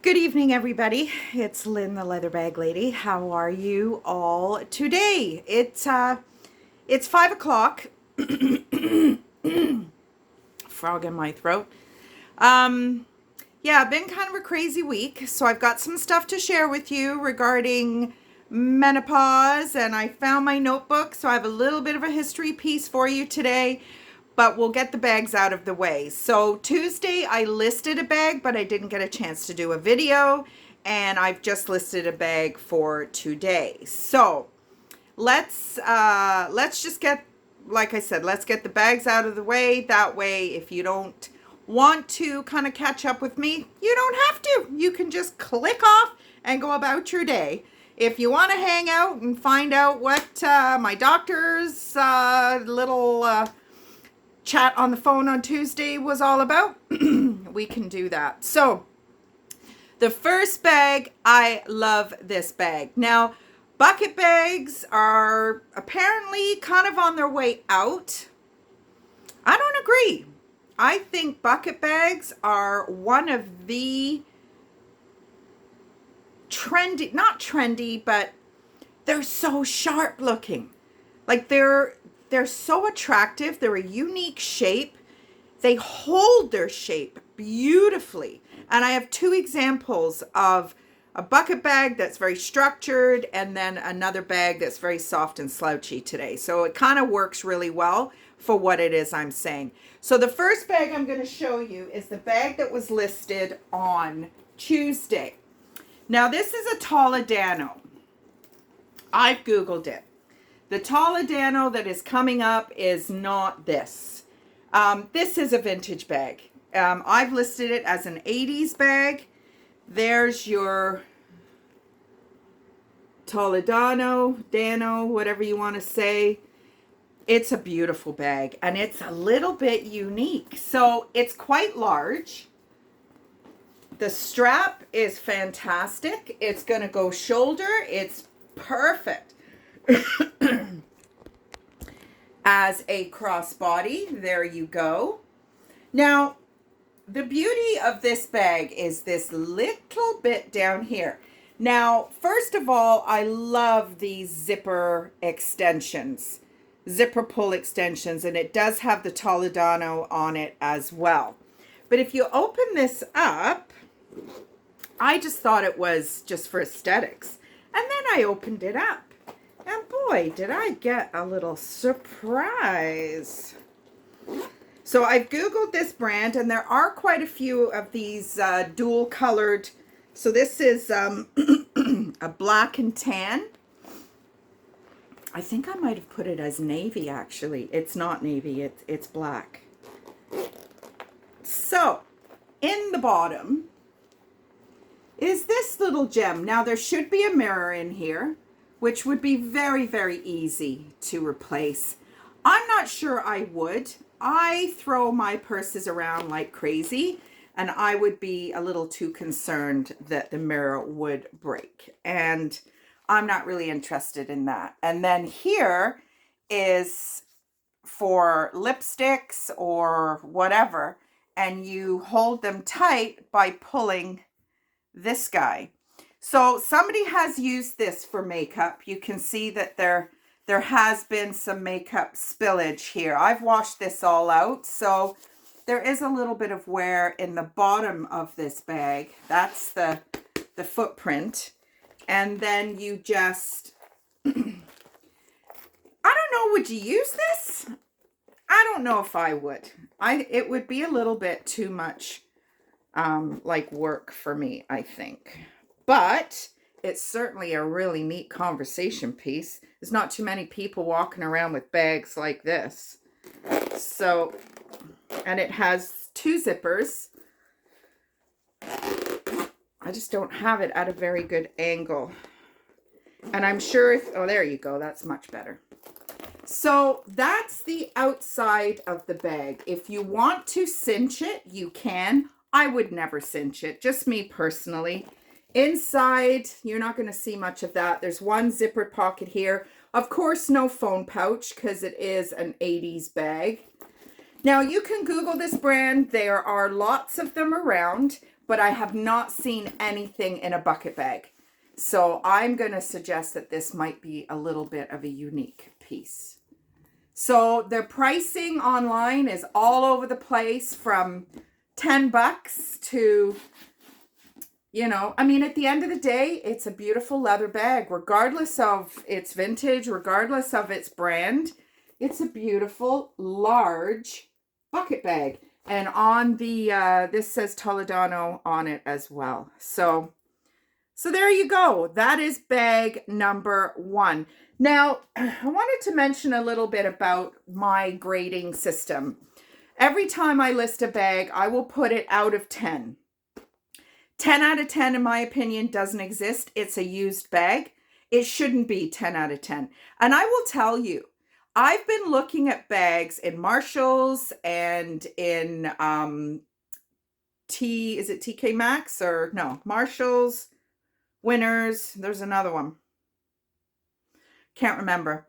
Good evening, everybody. It's Lynn, the leather bag lady. How are you all today? It's 5 o'clock. Frog in my throat. Um, yeah, been kind of a crazy week, so I've got some stuff to share with you regarding menopause, and I found my notebook, so I have a little bit of a history piece for you today. But we'll get the bags out of the way. So Tuesday I listed a bag, but I didn't get a chance to do a video, and I've just listed a bag for today. So let's just get, like I said, let's get the bags out of the way. That way, if you don't want to kind of catch up with me, you don't have to. You can just click off and go about your day. If you want to hang out and find out what my doctor's little chat on the phone on Tuesday was all about, we can do that. So the first bag, I love this bag. Now, bucket bags are apparently kind of on their way out. I don't agree. I think bucket bags are one of the trendy, not trendy, but they're so sharp looking. Like they're so attractive. They're a unique shape. They hold their shape beautifully. And I have two examples of a bucket bag that's very structured and then another bag that's very soft and slouchy today. So it kind of works really well for what it is I'm saying. So the first bag I'm going to show you is the bag that was listed on Tuesday. Now this is a Toledano. I've Googled it. The Toledano that is coming up is not this. This is a vintage bag. I've listed it as an 80s bag. There's your Toledano, Dano, whatever you want to say. It's a beautiful bag and it's a little bit unique. So it's quite large. The strap is fantastic. It's going to go shoulder. It's perfect as a crossbody. There you go. Now, the beauty of this bag is this little bit down here. Now, first of all, I love these zipper extensions, zipper pull extensions, and it does have the Toledano on it as well. But if you open this up, I just thought it was just for aesthetics. And then I opened it up. And boy, did I get a little surprise. So I've Googled this brand, and there are quite a few of these dual colored. So this is a black and tan. I think I might have put it as navy, actually. It's not navy, it's black. So in the bottom is this little gem. Now there should be a mirror in here, which would be very, very easy to replace. I'm not sure I would. I throw my purses around like crazy, and I would be a little too concerned that the mirror would break. And I'm not really interested in that. And then here is for lipsticks or whatever, and you hold them tight by pulling this guy. So somebody has used this for makeup. You can see that there has been some makeup spillage here. I've washed this all out, so there is a little bit of wear in the bottom of this bag. That's the footprint. And then you just, I don't know, would you use this? I don't know if I would. It would be a little bit too much like work for me, I think. But it's certainly a really neat conversation piece. There's not too many people walking around with bags like this. So, and it has two zippers. I just don't have it at a very good angle. And I'm sure if, oh, there you go. That's much better. So that's the outside of the bag. If you want to cinch it, you can. I would never cinch it, just me personally. Inside, you're not going to see much of that. There's one zippered pocket here. Of course, no phone pouch because it is an 80s bag. Now, you can Google this brand. There are lots of them around, but I have not seen anything in a bucket bag. So I'm going to suggest that this might be a little bit of a unique piece. So their pricing online is all over the place, from $10 to, you know, I mean, at the end of the day, it's a beautiful leather bag, regardless of its vintage, regardless of its brand. It's a beautiful, large bucket bag. And on the, this says Toledano on it as well. So there you go. That is bag number 1. Now, I wanted to mention a little bit about my grading system. Every time I list a bag, I will put it out of 10. 10 out of 10, in my opinion, doesn't exist. It's a used bag. It shouldn't be 10 out of 10. And I will tell you, I've been looking at bags in Marshalls and in is it TK Maxx or no, Marshalls, Winners. There's another one. Can't remember.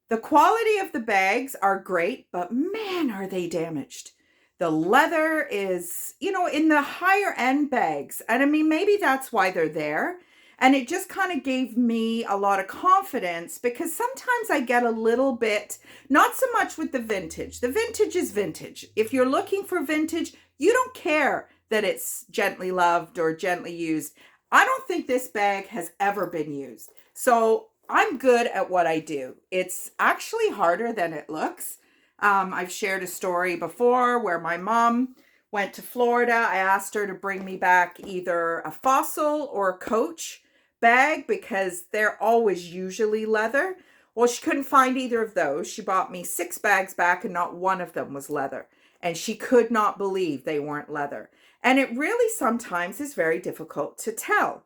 The quality of the bags are great, but man, are they damaged. The leather is, you know, in the higher end bags. And I mean, maybe that's why they're there. And it just kind of gave me a lot of confidence, because sometimes I get a little bit, not so much with the vintage. The vintage is vintage. If you're looking for vintage, you don't care that it's gently loved or gently used. I don't think this bag has ever been used. So I'm good at what I do. It's actually harder than it looks. I've shared a story before where my mom went to Florida. I asked her to bring me back either a Fossil or a Coach bag, because they're always usually leather. Well, she couldn't find either of those. She bought me 6 bags back and not one of them was leather. And she could not believe they weren't leather. And it really sometimes is very difficult to tell.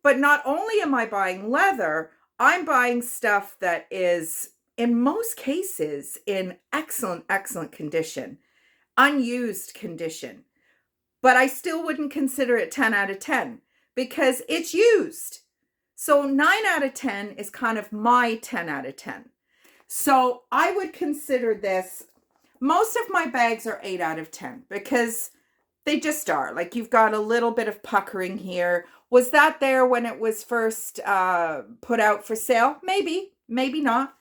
But not only am I buying leather, I'm buying stuff that is, in most cases, in excellent, excellent condition, unused condition. But I still wouldn't consider it 10 out of 10 because it's used. So 9 out of 10 is kind of my 10 out of 10. So I would consider this, most of my bags are 8 out of 10 because they just are. Like, you've got a little bit of puckering here. Was that there when it was first put out for sale? Maybe, maybe not.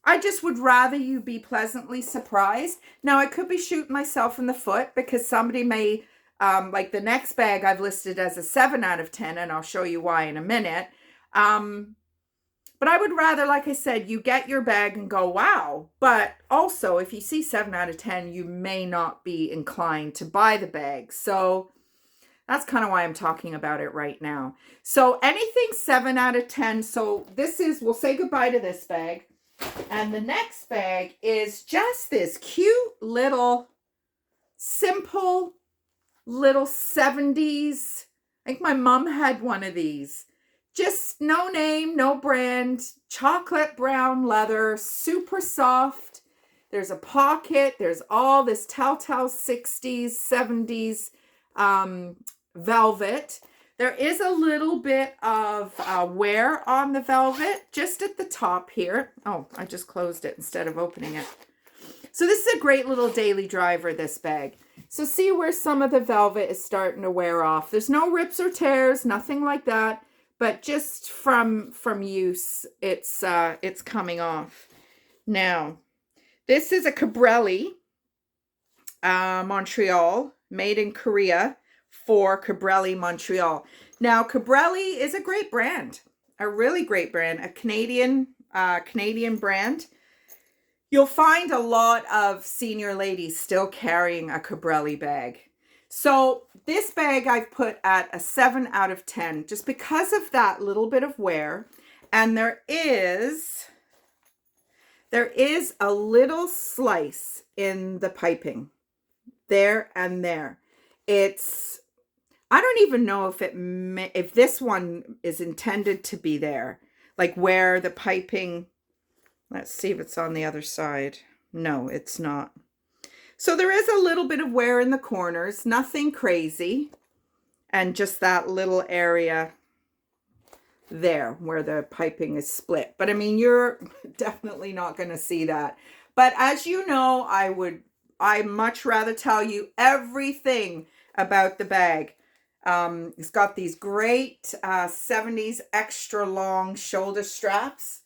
I just would rather you be pleasantly surprised. Now, I could be shooting myself in the foot because somebody may, like the next bag I've listed as a 7 out of 10, and I'll show you why in a minute. But I would rather, like I said, you get your bag and go, wow. But also, if you see 7 out of 10, you may not be inclined to buy the bag. So that's kind of why I'm talking about it right now. So anything 7 out of 10. So this is, we'll say goodbye to this bag. And the next bag is just this cute little, simple little 70s. I think my mom had one of these. Just no name, no brand, chocolate brown leather, super soft. There's a pocket. There's all this telltale 60s, 70s velvet. There is a little bit of wear on the velvet just at the top here. Oh, I just closed it instead of opening it. So this is a great little daily driver, this bag. So see where some of the velvet is starting to wear off. There's no rips or tears, nothing like that. But just from use, it's coming off. Now, this is a Cabrelli Montreal, made in Korea for Cabrelli Montreal. Now, Cabrelli is a great brand, a really great brand, a Canadian brand. You'll find a lot of senior ladies still carrying a Cabrelli bag. So this bag I've put at a 7 out of 10 just because of that little bit of wear. And there is a little slice in the piping there and there. I don't even know if this one is intended to be there, like where the piping, let's see if it's on the other side. No, it's not. So there is a little bit of wear in the corners, nothing crazy. And just that little area there where the piping is split. But I mean, you're definitely not going to see that. But as you know, I much rather tell you everything about the bag. It's got these great 70s extra long shoulder straps.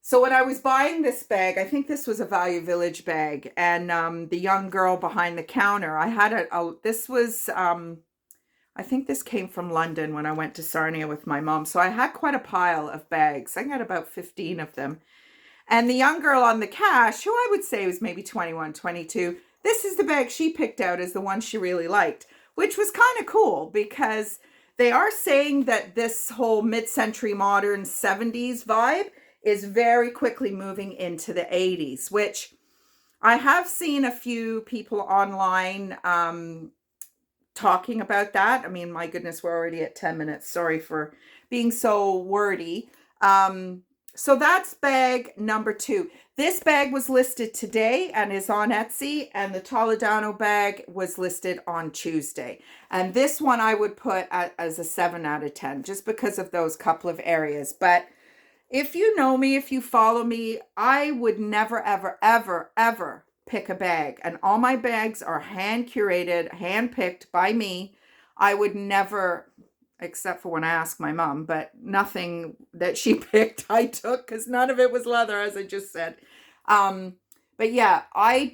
So when I was buying this bag, I think this was a Value Village bag, and the young girl behind the counter, I had this was, I think this came from London when I went to Sarnia with my mom. So I had quite a pile of bags. I got about 15 of them. And the young girl on the cash, who I would say was maybe 21, 22, this is the bag she picked out as the one she really liked, which was kind of cool because they are saying that this whole mid-century modern 70s vibe is very quickly moving into the 80s, which I have seen a few people online talking about that. I mean, my goodness, we're already at 10 minutes. Sorry for being so wordy. So that's bag number 2. This bag was listed today and is on Etsy, and the Toledano bag was listed on Tuesday. And this one I would put as a 7 out of 10, just because of those couple of areas. But if you know me, if you follow me, I would never, ever, ever, ever pick a bag. And all my bags are hand curated, hand picked by me. I would never, except for when I asked my mom, but nothing that she picked I took because none of it was leather, as I just said. But yeah, I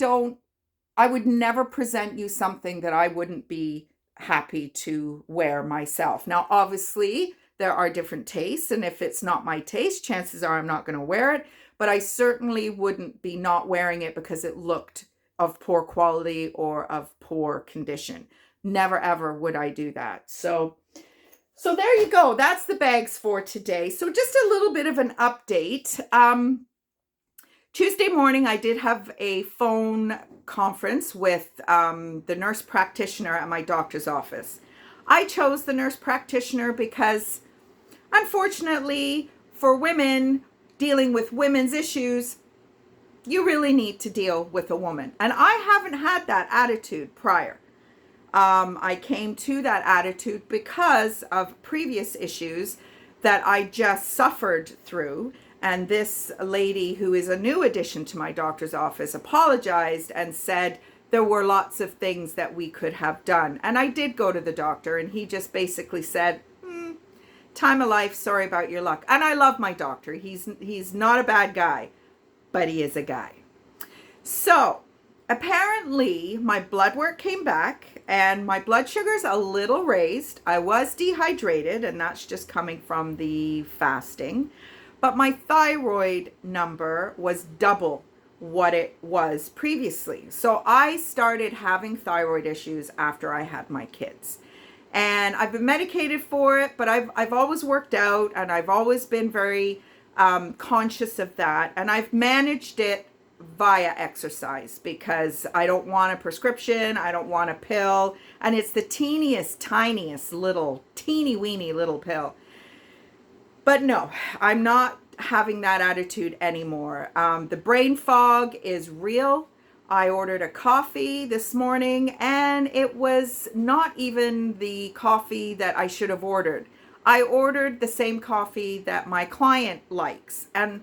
would never present you something that I wouldn't be happy to wear myself. Now, obviously, there are different tastes, and if it's not my taste, chances are I'm not going to wear it, but I certainly wouldn't be not wearing it because it looked of poor quality or of poor condition. Never, ever would I do that. So there you go. That's the bags for today. So just a little bit of an update. Tuesday morning, I did have a phone conference with the nurse practitioner at my doctor's office. I chose the nurse practitioner because, unfortunately, for women dealing with women's issues, you really need to deal with a woman. And I haven't had that attitude prior. I came to that attitude because of previous issues that I just suffered through. And this lady, who is a new addition to my doctor's office, apologized and said there were lots of things that we could have done. And I did go to the doctor, and he just basically said, time of life, sorry about your luck. And I love my doctor. He's not a bad guy, but he is a guy. So apparently my blood work came back and my blood sugar's a little raised. I was dehydrated, and that's just coming from the fasting. But my thyroid number was double what it was previously. So I started having thyroid issues after I had my kids. And I've been medicated for it, but I've always worked out, and I've always been very conscious of that. And I've managed it via exercise because I don't want a prescription. I don't want a pill. And it's the teeniest, tiniest little, teeny weeny little pill. But no, I'm not having that attitude anymore. The brain fog is real. I ordered a coffee this morning, and it was not even the coffee that I should have ordered. I ordered the same coffee that my client likes. And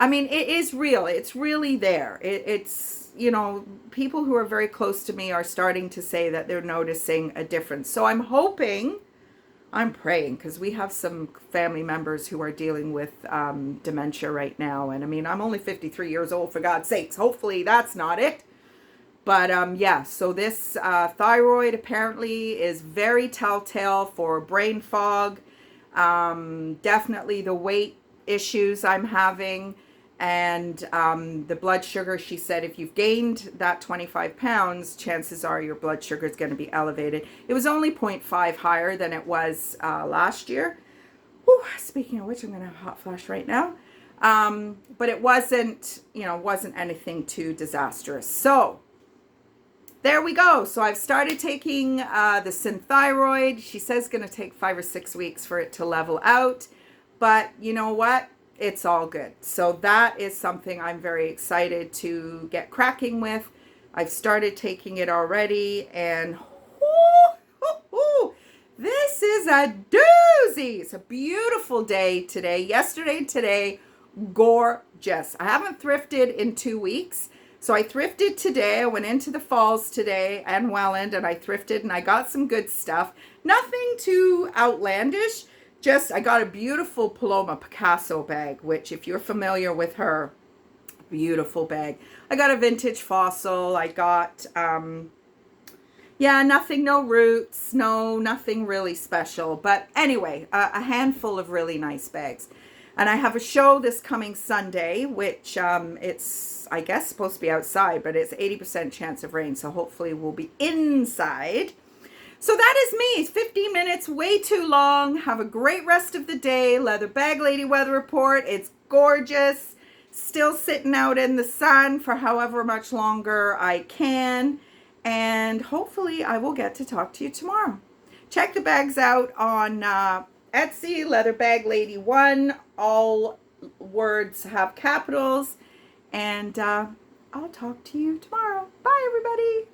I mean, it is real. It's really there. It's, you know, people who are very close to me are starting to say that they're noticing a difference. So I'm hoping, I'm praying, because we have some family members who are dealing with dementia right now. And I mean, I'm only 53 years old, for God's sakes. Hopefully that's not it. But yeah, so this thyroid apparently is very telltale for brain fog. Definitely the weight issues I'm having. And the blood sugar, she said, if you've gained that 25 pounds, chances are your blood sugar is going to be elevated. It was only 0.5 higher than it was last year. Whew, speaking of which, I'm going to have a hot flash right now. But it wasn't, wasn't anything too disastrous. So there we go. So I've started taking the Synthyroid. She says it's going to take 5 or 6 weeks for it to level out. But you know what? It's all good. So that is something I'm very excited to get cracking with. I've started taking it already, and this is a doozy. It's a beautiful day today. Yesterday and today, gorgeous. I haven't thrifted in 2 weeks, So I thrifted today. I went into the Falls today and Welland, and I thrifted and I got some good stuff. Nothing too outlandish. Just I got a beautiful Paloma Picasso bag, which if you're familiar with her, beautiful bag. I got a vintage fossil. I got, yeah, nothing, no roots, nothing really special. But anyway, a handful of really nice bags. And I have a show this coming Sunday, which it's, I guess, supposed to be outside, but it's 80% chance of rain. So hopefully we'll be inside. So that is me. 15 minutes, way too long. Have a great rest of the day. Leather Bag Lady weather report. It's gorgeous. Still sitting out in the sun for however much longer I can. And hopefully I will get to talk to you tomorrow. Check the bags out on Etsy, Leather Bag Lady 1. All words have capitals. And I'll talk to you tomorrow. Bye, everybody.